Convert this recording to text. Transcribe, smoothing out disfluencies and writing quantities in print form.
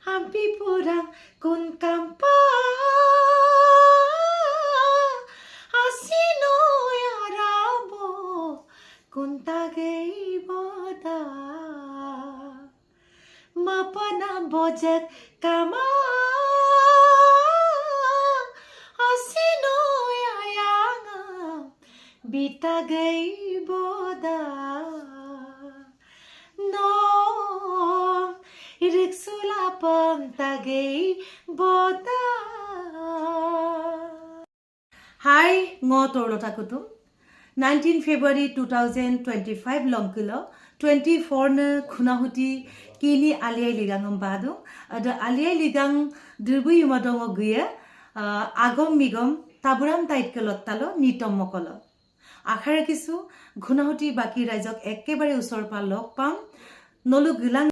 Hampi purang kun kampa Asino yarabo kun tagay boda Mapana bojak kama Asino yayanga bitagay boda No Iriksula pang tagay boda Hi, ngo torlo takutum 19 February 2025 longkilo 24 na khunahuti kini aliai ligang ambadu ada aliai ligang dirbu yumadong oguya agom migom taburam tait kelottalo nitom mokolo আশা ৰাখিছো ঘুনাহুতি বাকি ৰাইজক একেবাৰে ওচৰ পা লগ পাম নলু গিলাং